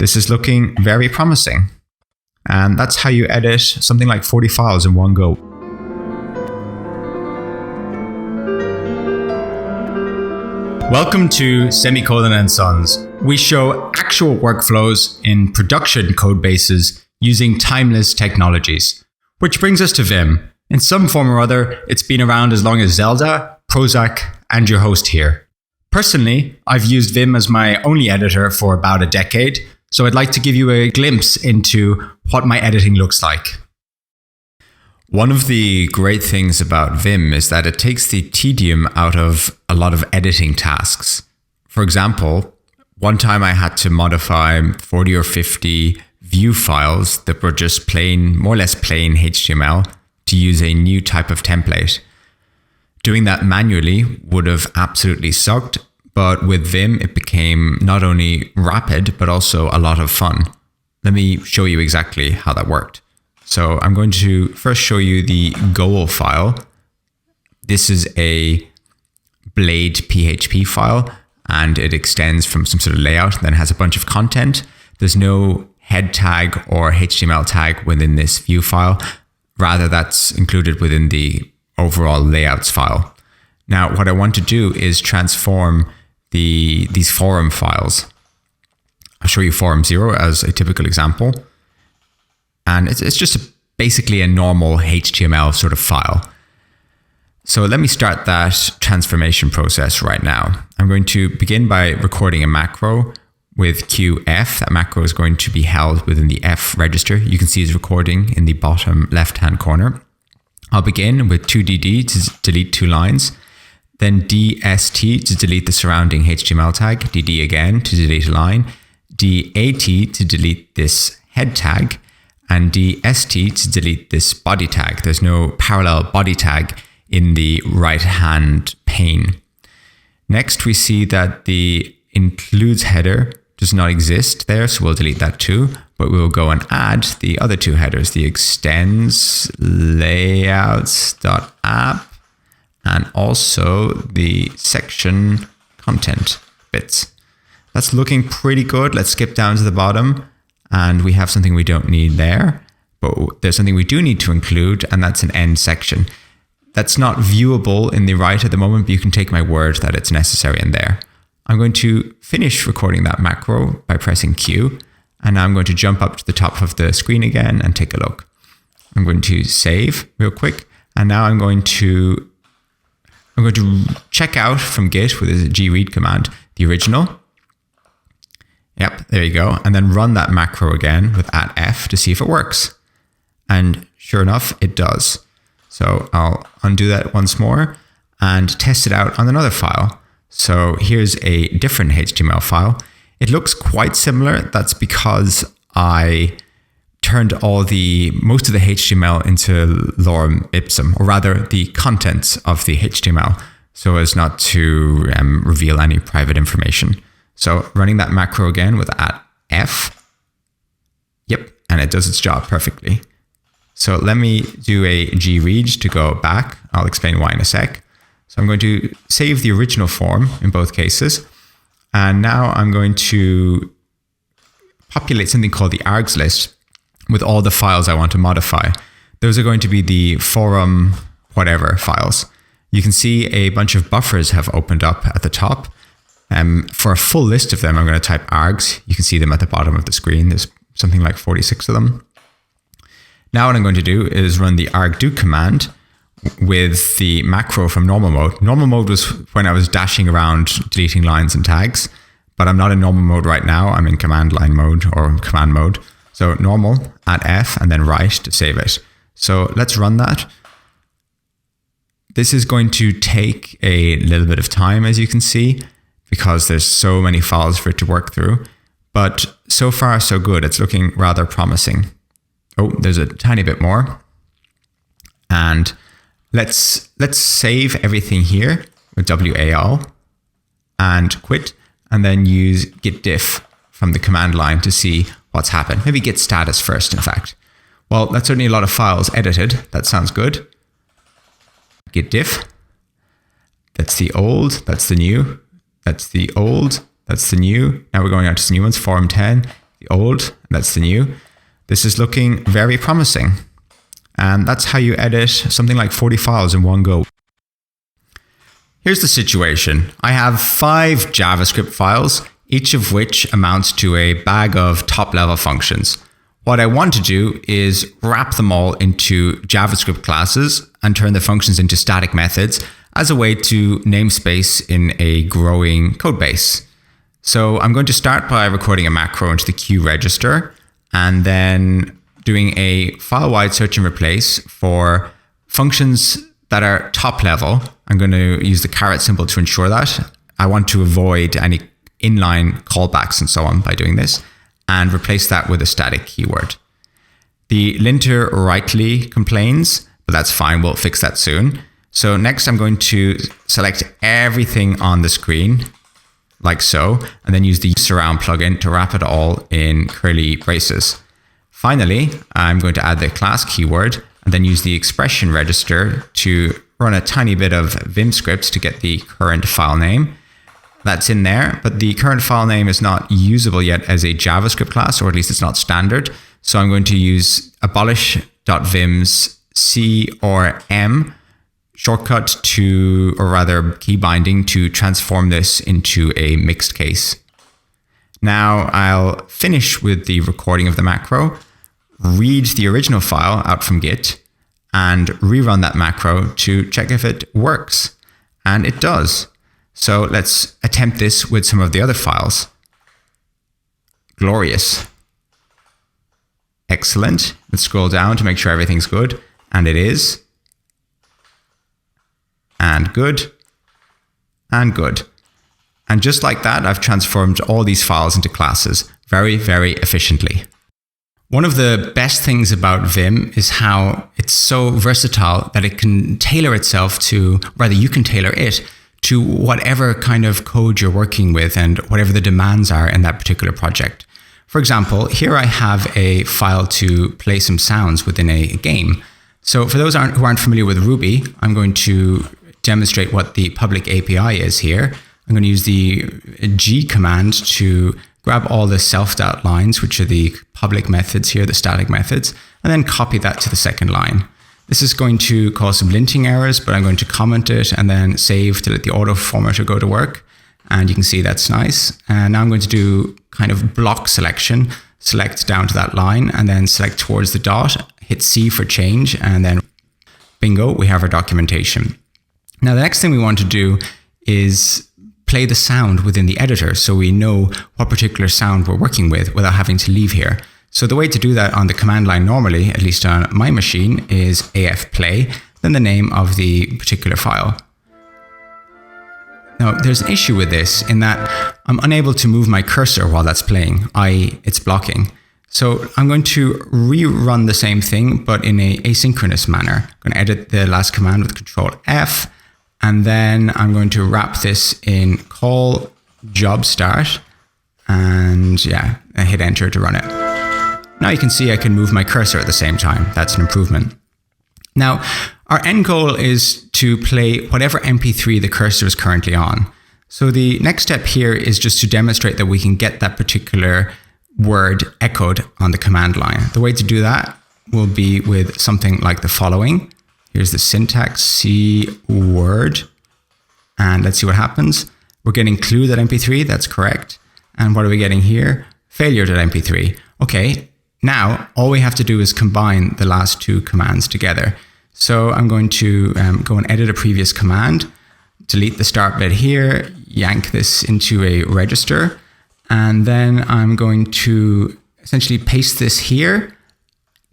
This is looking very promising. And that's how you edit something like 40 files in one go. Welcome to Semicolon and Sons. We show actual workflows in production code bases using timeless technologies. Which brings us to Vim. In some form or other, it's been around as long as Zelda, Prozac, and your host here. Personally, I've used Vim as my only editor for about a decade, so I'd like to give you a glimpse into what my editing looks like. One of the great things about Vim is that it takes the tedium out of a lot of editing tasks. For example, one time I had to modify 40 or 50 view files that were just plain, more or less plain HTML to use a new type of template. Doing that manually would have absolutely sucked, but with Vim it became not only rapid, but also a lot of fun. Let me show you exactly how that worked. So I'm going to first show you the goal file. This is a blade PHP file, and it extends from some sort of layout, and then has a bunch of content. There's no head tag or HTML tag within this view file. Rather, that's included within the overall layouts file. Now, what I want to do is transform these forum files. I'll show you forum 0 as a typical example. And it's just basically a normal HTML sort of file. So let me start that transformation process right now. I'm going to begin by recording a macro with QF. That macro is going to be held within the F register. You can see it's recording in the bottom left-hand corner. I'll begin with 2DD to delete 2 lines, then DST to delete the surrounding HTML tag, DD again to delete a line, DAT to delete this head tag, and DST to delete this body tag. There's no parallel body tag in the right-hand pane. Next, we see that the includes header does not exist there, so we'll delete that too, but we'll go and add the other 2 headers, the extends layouts.app and also the section content bits. That's looking pretty good. Let's skip down to the bottom. And we have something we don't need there, but there's something we do need to include, and that's an end section. That's not viewable in the right at the moment, but you can take my word that it's necessary in there. I'm going to finish recording that macro by pressing Q, and now I'm going to jump up to the top of the screen again and take a look. I'm going to save real quick, and now I'm going to check out from Git with the gread command, the original. Yep, there you go. And then run that macro again with @f to see if it works. And sure enough, it does. So I'll undo that once more and test it out on another file. So here's a different HTML file. It looks quite similar. That's because I turned most of the HTML into lorem ipsum, or rather the contents of the HTML, so as not to reveal any private information. So running that macro again with @f. Yep, and it does its job perfectly. So let me do a gread to go back. I'll explain why in a sec. So I'm going to save the original form in both cases. And now I'm going to populate something called the args list with all the files I want to modify. Those are going to be the forum whatever files. You can see a bunch of buffers have opened up at the top. For a full list of them, I'm going to type args. You can see them at the bottom of the screen. There's something like 46 of them. Now what I'm going to do is run the argdo command with the macro from normal mode. Normal mode was when I was dashing around deleting lines and tags, but I'm not in normal mode right now. I'm in command line mode or command mode. So normal, @f, and then write to save it. So let's run that. This is going to take a little bit of time, as you can see, because there's so many files for it to work through. But so far, so good. It's looking rather promising. Oh, there's a tiny bit more. And let's save everything here with WAL and quit, and then use git diff from the command line to see what's happened. Maybe git status first, in fact. Well, that's certainly a lot of files edited. That sounds good. Git diff. That's the old, that's the new. That's the old, that's the new. Now we're going on to some new ones, form 10. the old, that's the new. This is looking very promising. And that's how you edit something like 40 files in one go. Here's the situation. I have 5 JavaScript files, each of which amounts to a bag of top-level functions. What I want to do is wrap them all into JavaScript classes and turn the functions into static methods as a way to namespace in a growing code base. So I'm going to start by recording a macro into the queue register and then doing a file-wide search and replace for functions that are top level. I'm going to use the caret symbol to ensure that. I want to avoid any inline callbacks and so on by doing this, and replace that with a static keyword. The linter rightly complains, but that's fine. We'll fix that soon. So next I'm going to select everything on the screen like so, and then use the surround plugin to wrap it all in curly braces. Finally, I'm going to add the class keyword and then use the expression register to run a tiny bit of Vim scripts to get the current file name. That's in there, but the current file name is not usable yet as a JavaScript class, or at least it's not standard. So I'm going to use abolish.vim's C or M shortcut to, or rather key binding, to transform this into a mixed case. Now I'll finish with the recording of the macro, read the original file out from Git, and rerun that macro to check if it works. And it does. So let's attempt this with some of the other files. Glorious. Excellent. Let's scroll down to make sure everything's good. And it is. And good. And good. And just like that, I've transformed all these files into classes very, very efficiently. One of the best things about Vim is how it's so versatile that it can tailor itself to, rather you can tailor it to whatever kind of code you're working with and whatever the demands are in that particular project. For example, here I have a file to play some sounds within a game. So for those who aren't familiar with Ruby, I'm going to demonstrate what the public API is here. I'm going to use the G command to grab all the self-dot lines, which are the public methods here, the static methods, and then copy that to the second line. This is going to cause some linting errors, but I'm going to comment it and then save to let the auto formatter go to work. And you can see that's nice. And now I'm going to do kind of block selection, select down to that line and then select towards the dot, hit C for change, and then bingo, we have our documentation. Now the next thing we want to do is play the sound within the editor so we know what particular sound we're working with without having to leave here. So the way to do that on the command line normally, at least on my machine, is AF play, then the name of the particular file. Now there's an issue with this in that I'm unable to move my cursor while that's playing, i.e. it's blocking. So I'm going to rerun the same thing, but in a asynchronous manner. I'm going to edit the last command with Control F, and then I'm going to wrap this in call job start, and yeah, I hit enter to run it. Now you can see I can move my cursor at the same time. That's an improvement. Now, our end goal is to play whatever MP3 the cursor is currently on. So the next step here is just to demonstrate that we can get that particular word echoed on the command line. The way to do that will be with something like the following. Here's the syntax, C word, and let's see what happens. We're getting clue.mp3, that's correct. And what are we getting here? Failure.mp3. Okay. Now, all we have to do is combine the last two commands together. So I'm going to go and edit a previous command, delete the start bit here, yank this into a register, and then I'm going to essentially paste this here,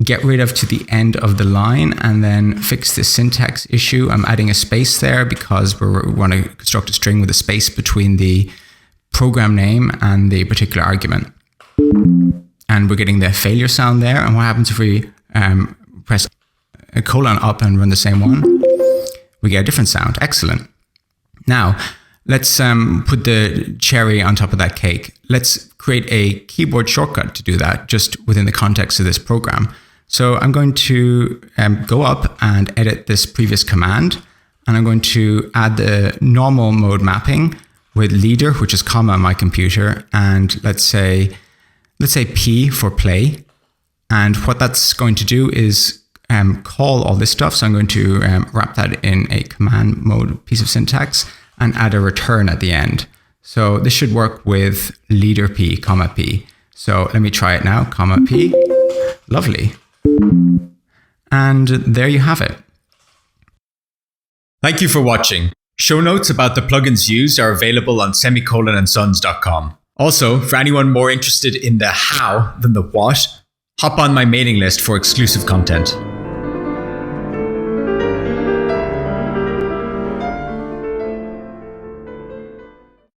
get rid of to the end of the line, and then fix this syntax issue. I'm adding a space there because we want to construct a string with a space between the program name and the particular argument. And we're getting the failure sound there. And what happens if we press a colon up and run the same one? We get a different sound. Excellent. Now, let's put the cherry on top of that cake. Let's create a keyboard shortcut to do that just within the context of this program. So I'm going to go up and edit this previous command. And I'm going to add the normal mode mapping with leader, which is comma on my computer. And let's say let's say P for play. And what that's going to do is call all this stuff. So I'm going to wrap that in a command mode piece of syntax and add a return at the end. So this should work with leader P, comma P. So let me try it now, comma P. Lovely. And there you have it. Thank you for watching. Show notes about the plugins used are available on semicolonandsons.com. Also, for anyone more interested in the how than the what, hop on my mailing list for exclusive content.